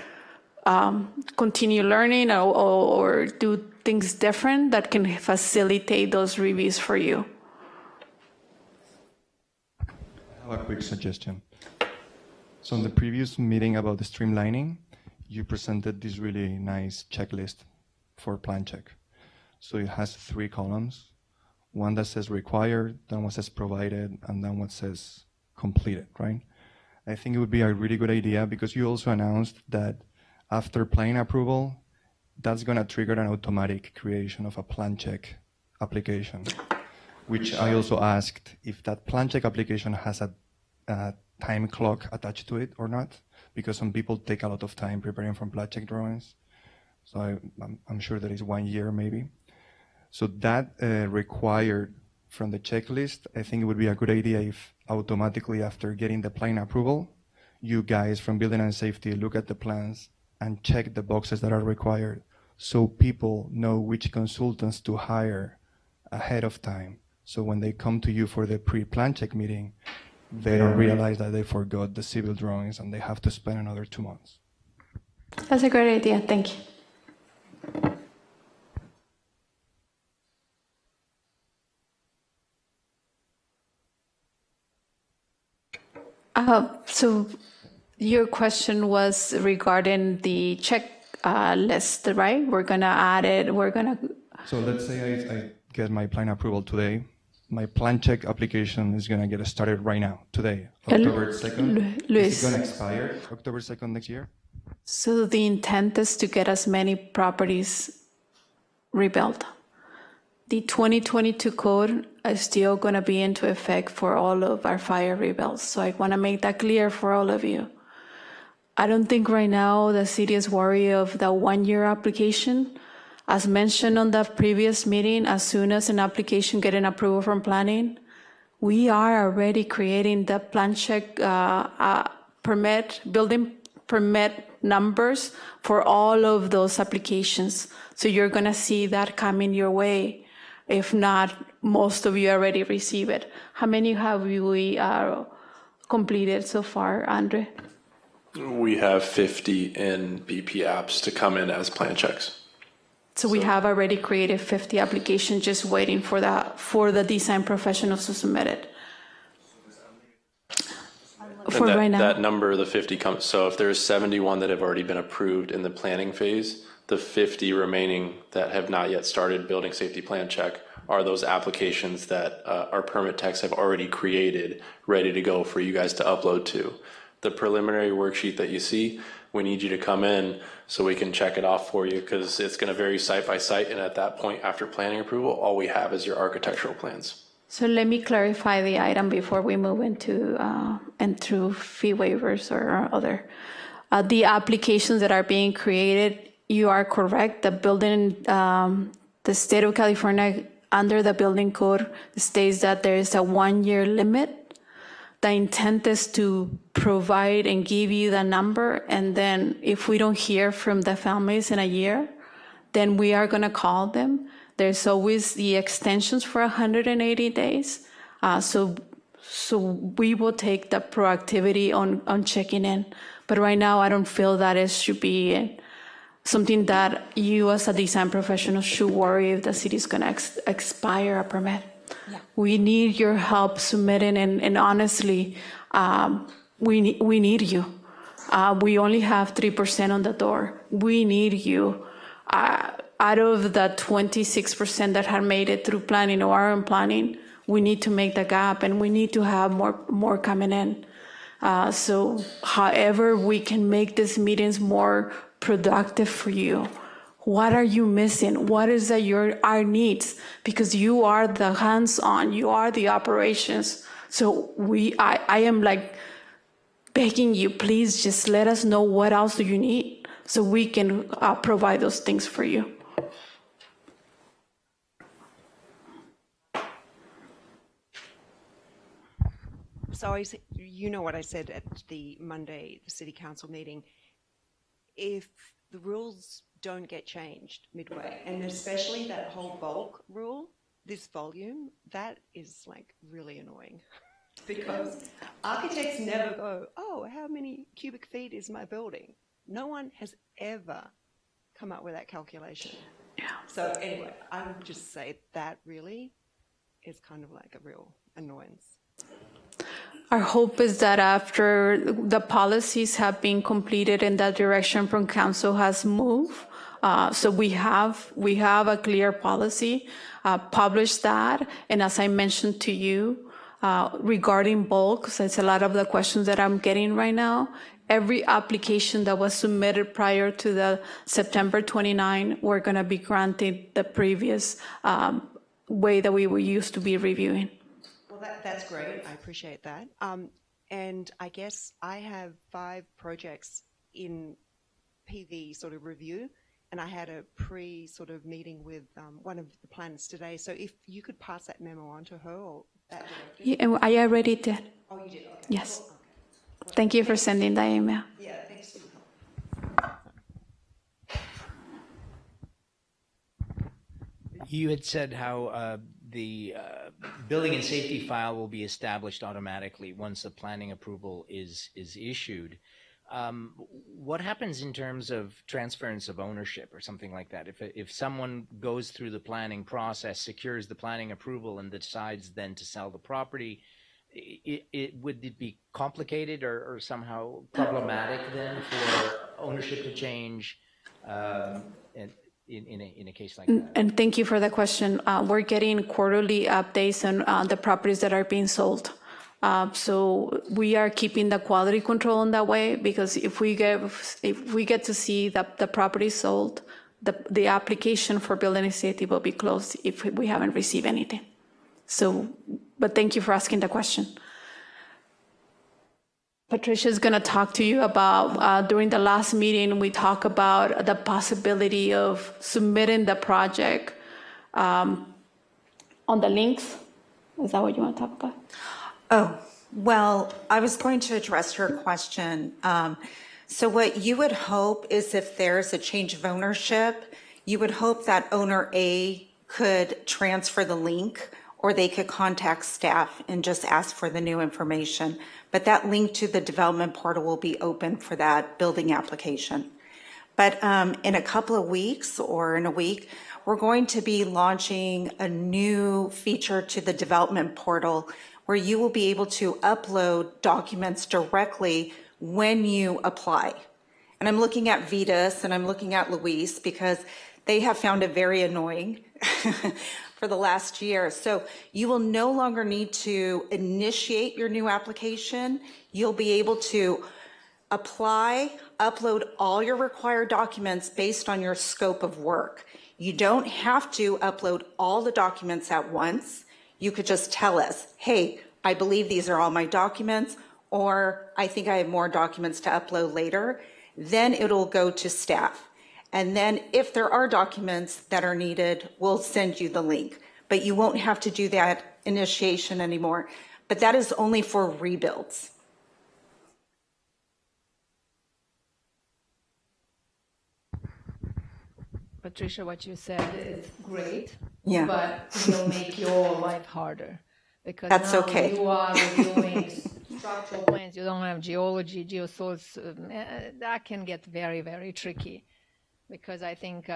continue learning or do things different that can facilitate those reviews for you. I have a quick suggestion. So in the previous meeting about the streamlining, you presented this really nice checklist for plan check. So it has 3 columns, one that says required, then one says provided, and then one says completed, right? I think it would be a really good idea, because you also announced that after planning approval, that's going to trigger an automatic creation of a plan check application, which I also asked if that plan check application has a time clock attached to it or not, because some people take a lot of time preparing for plan check drawings. So I'm sure that is 1 year maybe. So that required from the checklist, I think it would be a good idea if automatically after getting the plan approval, you guys from Building and Safety look at the plans and check the boxes that are required, so people know which consultants to hire ahead of time. So when they come to you for the pre-plan check meeting, they don't realize that they forgot the civil drawings and they have to spend another 2 months. That's a great idea. Thank you. So your question was regarding the check list, right? We're going to add it. So let's say I get my plan approval today. My plan check application is going to get started right now, today, October 2nd. Luis. Is it going to expire October 2nd next year? So the intent is to get as many properties rebuilt. The 2022 code is still going to be into effect for all of our fire rebuilds. So I want to make that clear for all of you. I don't think right now the city is worried of the 1-year application. As mentioned on the previous meeting, as soon as an application gets an approval from planning, we are already creating the plan check building permit numbers for all of those applications. So you're going to see that coming your way. If not, most of you already receive it. How many have we completed so far, Andre? We have 50 in BP apps to come in as plan checks. So we have already created 50 applications, just waiting for the design professionals to submit it. For right now. That number, the 50 comes, so if there's 71 that have already been approved in the planning phase, the 50 remaining that have not yet started building safety plan check are those applications that our permit techs have already created, ready to go for you guys to upload to. The preliminary worksheet that you see, we need you to come in so we can check it off for you, because it's going to vary site by site, and at that point, after planning approval, all we have is your architectural plans. So let me clarify the item before we move into fee waivers or other. The applications that are being created, you are correct. The state of California, under the building code, states that there is a 1-year limit. The intent is to provide and give you the number, and then if we don't hear from the families in a year, then we are going to call them. There's always the extensions for 180 days. So we will take the proactivity on checking in. But right now, I don't feel that it should be something that you as a design professional should worry if the city is going to expire a permit. Yeah. We need your help submitting, and honestly, we need you. We only have 3% on the door. We need you. out of the 26% that had made it through planning or are in planning, we need to make the gap and we need to have more coming in. So however we can make these meetings more productive for you. What are you missing? What is that our needs? Because you are the hands-on, you are the operations. So I am like begging you, please just let us know what else do you need so we can provide those things for you. So you know what I said at the Monday City Council meeting. If the rules don't get changed midway, and especially that whole bulk rule, this volume, that is like really annoying. Because architects never go, oh, how many cubic feet is my building? No one has ever come up with that calculation. Yeah. So anyway, I would just say that really is kind of like a real annoyance. Our hope is that after the policies have been completed and that direction from council has moved, so we have a clear policy, publish that, and as I mentioned to you, regarding bulk, so it's a lot of the questions that I'm getting right now, every application that was submitted prior to the September 29, we're going to be granted the previous way that we were used to be reviewing. Well, that's great. I appreciate that. And I guess I have 5 projects in PV sort of review, and I had a sort of meeting with one of the planners today. So if you could pass that memo on to her or that director. Yeah, and I already did. Oh, you did? Okay. Yes. Cool. Okay. Thank you for sending that email. Yeah, thanks. You had said how the building and safety file will be established automatically once the planning approval is issued. What happens in terms of transference of ownership or something like that? If someone goes through the planning process, secures the planning approval, and decides then to sell the property, would it be complicated or somehow problematic then for ownership to change? In a case like that. And thank you for the question. We're getting quarterly updates on the properties that are being sold. So we are keeping the quality control in that way, because if we get to see that the property is sold, the application for building safety will be closed if we haven't received anything. So, but thank you for asking the question. Patricia is going to talk to you about, during the last meeting, we talked about the possibility of submitting the project on the links. Is that what you want to talk about? Oh, well, I was going to address her question. So what you would hope is if there's a change of ownership, you would hope that owner A could transfer the link, or they could contact staff and just ask for the new information. But that link to the development portal will be open for that building application. But in a couple of weeks or in a week, we're going to be launching a new feature to the development portal where you will be able to upload documents directly when you apply. And I'm looking at Vitas and I'm looking at Luis because they have found it very annoying for the last year. So you will no longer need to initiate your new application. You'll be able to apply, upload all your required documents based on your scope of work. You don't have to upload all the documents at once. You could just tell us, hey, I believe these are all my documents, or I think I have more documents to upload later. Then it'll go to staff. And then if there are documents that are needed, we'll send you the link. But you won't have to do that initiation anymore. But that is only for rebuilds. Patricia, what you said is great, Yeah. but will make your life harder. Because That's now okay. you are reviewing structural plans, you don't have geology, geosoils, that can get very, very tricky. Because I think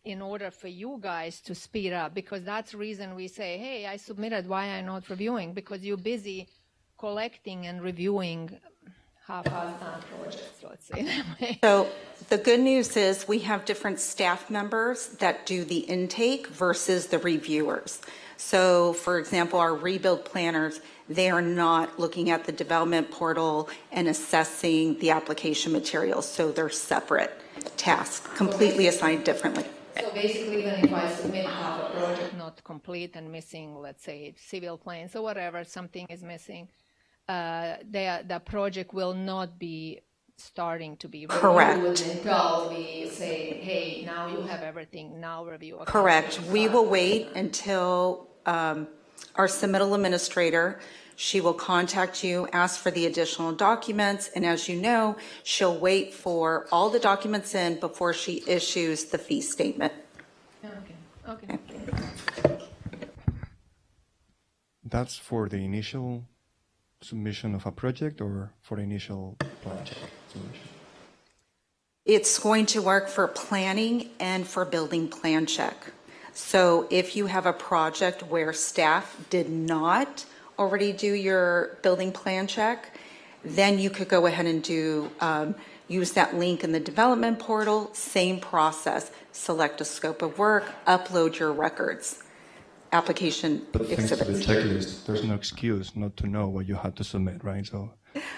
in order for you guys to speed up, because that's the reason we say, hey, I submitted, why am I not reviewing? Because you're busy collecting and reviewing half-assed projects, let's say that way. So the good news is we have different staff members that do the intake versus the reviewers. So, for example, our rebuild planners, they are not looking at the development portal and assessing the application materials. So they're separate tasks, completely assigned differently. So basically, even if I submit half a project not complete and missing, let's say, civil plans or whatever, something is missing, the project will not be starting to be Correct. reviewed until we say, hey, now you have everything, now review. Correct. We will wait until our submittal administrator, she will contact you, ask for the additional documents, and as you know, she'll wait for all the documents in before she issues the fee statement. Okay. That's for the initial submission of a project or for the initial project submission? It's going to work for planning and for building plan check. So if you have a project where staff did not already do your building plan check, then you could go ahead and do, use that link in the development portal, same process, select a scope of work, upload your records, application But thanks to the exhibits. checklist, there's no excuse not to know what you had to submit, right? So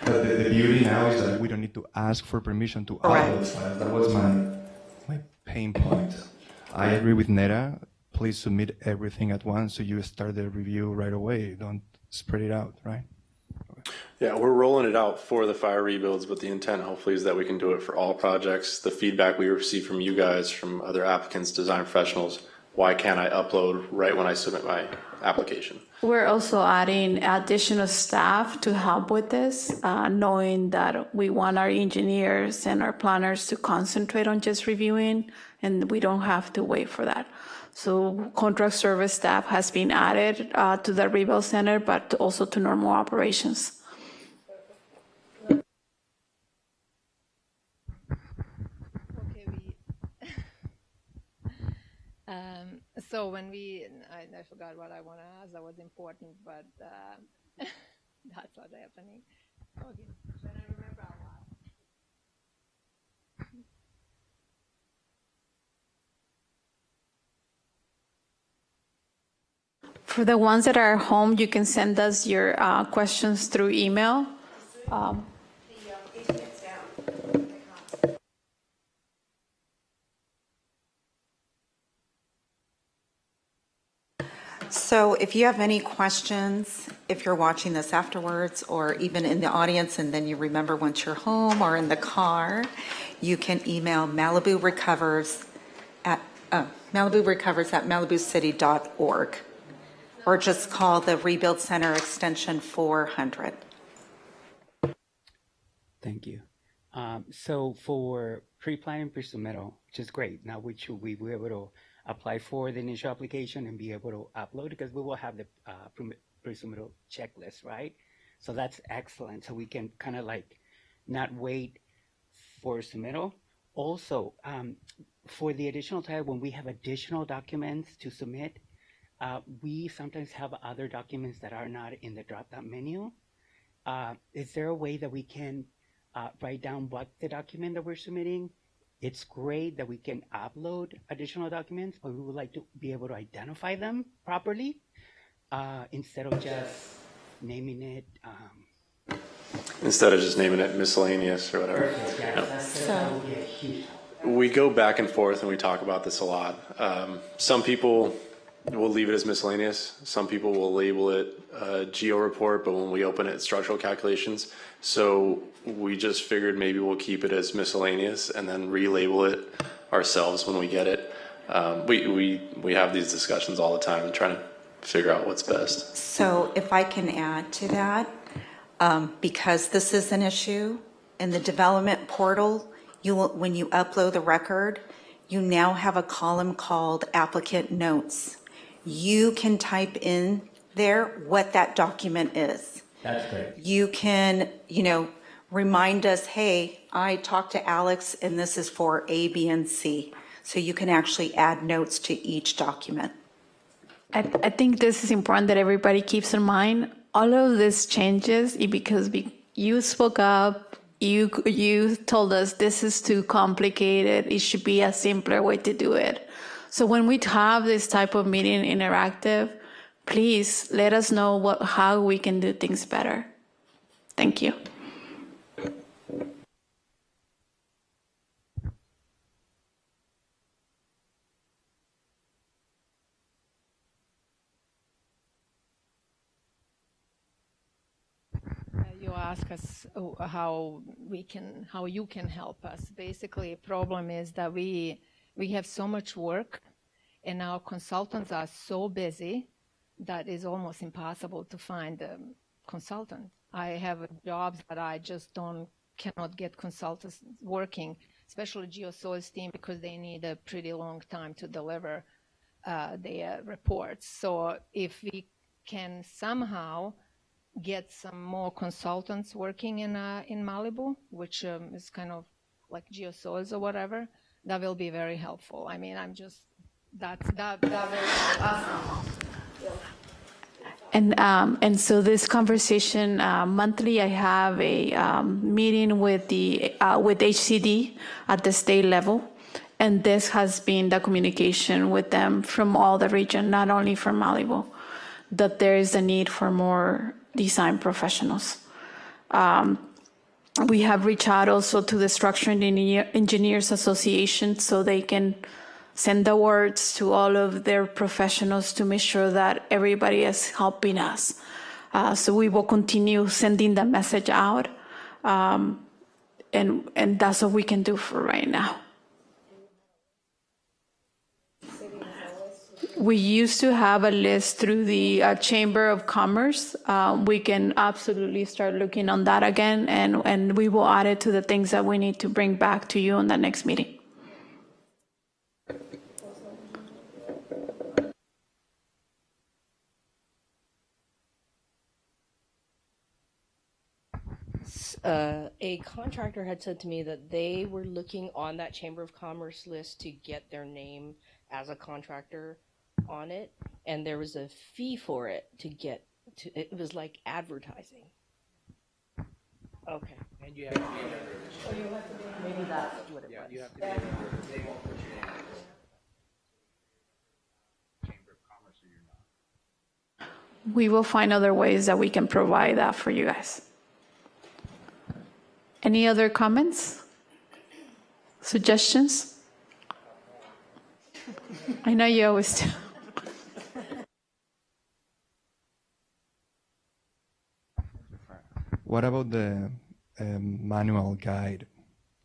the beauty now is that we don't need to ask for permission to upload files. That was my pain point. I agree with Nera. Please submit everything at once so you start the review right away. Don't spread it out, right? Yeah, we're rolling it out for the fire rebuilds, but the intent hopefully is that we can do it for all projects. The feedback we receive from you guys, from other applicants, design professionals, why can't I upload right when I submit my application? We're also adding additional staff to help with this, knowing that we want our engineers and our planners to concentrate on just reviewing, and we don't have to wait for that. So contract service staff has been added to the rebuild center, but also to normal operations. So when I forgot what I want to ask, that was important, but that's what's happening. Okay, when I remember, I'll ask. For the ones that are home, you can send us your questions through email. So if you have any questions, if you're watching this afterwards or even in the audience and then you remember once you're home or in the car, you can email maliburecovers@malibucity.org or just call the Rebuild Center extension 400. Thank you. So for pre-planning, pre-submittal, which is great. Now we will be able to apply for the initial application and be able to upload because we will have the pre-submittal checklist, right? So that's excellent. So we can kind of like not wait for submittal. Also, for the additional time, when we have additional documents to submit, we sometimes have other documents that are not in the drop-down menu. Is there a way that we can write down what the document that we're submitting? It's great that we can upload additional documents, but we would like to be able to identify them properly instead of just naming it. Instead of just naming it miscellaneous or whatever. That would be a huge help. We go back and forth and we talk about this a lot. Some people will leave it as miscellaneous. Some people will label it a geo report, but when we open it, it's structural calculations. So we just figured maybe we'll keep it as miscellaneous and then relabel it ourselves when we get it. We have these discussions all the time and trying to figure out what's best. So if I can add to that, because this is an issue in the development portal, when you upload the record, you now have a column called applicant notes. You can type in there what that document is. That's great. You can, remind us, hey, I talked to Alex and this is for A, B, and C. So you can actually add notes to each document. I think this is important that everybody keeps in mind. All of this changes because you spoke up, you told us this is too complicated. It should be a simpler way to do it. So when we have this type of meeting interactive, please let us know how we can do things better. Thank you. You ask us how you can help us. Basically, problem is that we have so much work, and our consultants are so busy that it's almost impossible to find a consultant. I have jobs that I just cannot get consultants working, especially geosoils team, because they need a pretty long time to deliver their reports. So if we can somehow get some more consultants working in Malibu, which is kind of like geosoils or whatever, that will be very helpful. I mean, that will help us. And so this conversation monthly, I have a meeting with with HCD at the state level, and this has been the communication with them from all the region, not only from Malibu, that there is a need for more design professionals. We have reached out also to the Structural Engineers Association so they can send the words to all of their professionals to make sure that everybody is helping us. So we will continue sending the message out, and that's what we can do for right now. We used to have a list through the Chamber of Commerce. We can absolutely start looking on that again, and we will add it to the things that we need to bring back to you on the next meeting. A contractor had said to me that they were looking on that Chamber of Commerce list to get their name as a contractor on it, and there was a fee for it it was like advertising. Okay. And you have to be Maybe that's what it was. you have to be they won't put your name in the Chamber of Commerce or you're not. We will find other ways that we can provide that for you guys. Any other comments? Suggestions? I know you always do. What about the manual guide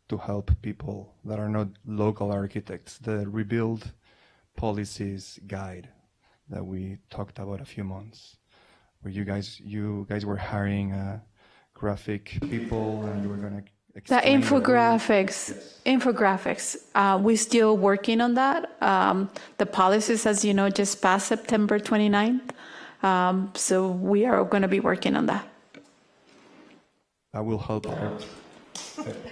to help people that are not local architects, the Rebuild Policies guide that we talked about a few months, where you guys were hiring graphic people and you were going to The infographics, we're still working on that. The policies, as you know, just passed September 29th. So we are going to be working on that. That will help our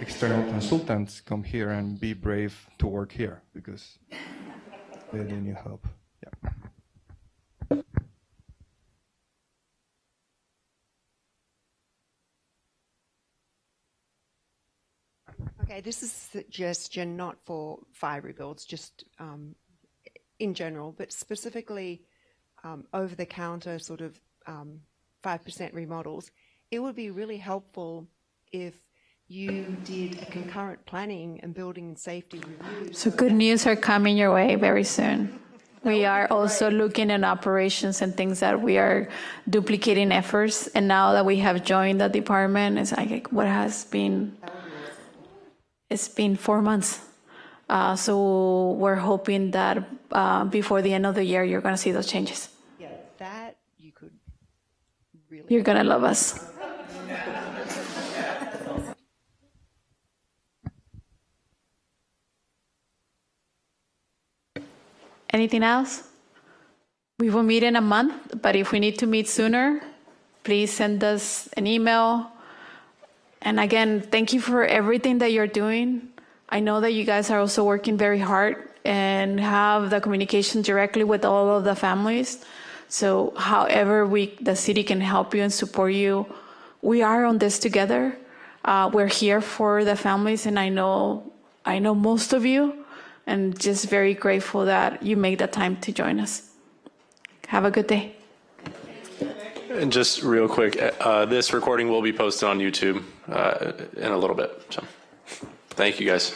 external consultants come here and be brave to work here because they need help. Yeah. Okay, this is a suggestion not for fire rebuilds, just in general, but specifically over-the-counter sort of 5% remodels. It would be really helpful if you did a concurrent planning and building and safety review. So good news are coming your way very soon. We are also looking at operations and things that we are duplicating efforts. And now that we have joined the department, it's like what has been, it's been 4 months. So we're hoping that before the end of the year, you're going to see those changes. Yeah, that you could really. You're going to love us. Anything else? We will meet in a month, but if we need to meet sooner, please send us an email. And again, thank you for everything that you're doing. I know that you guys are also working very hard and have the communication directly with all of the families. So however the city can help you and support you, we are on this together. We're here for the families, and I know most of you, and just very grateful that you make the time to join us. Have a good day. And just real quick, this recording will be posted on YouTube in a little bit. So, thank you guys.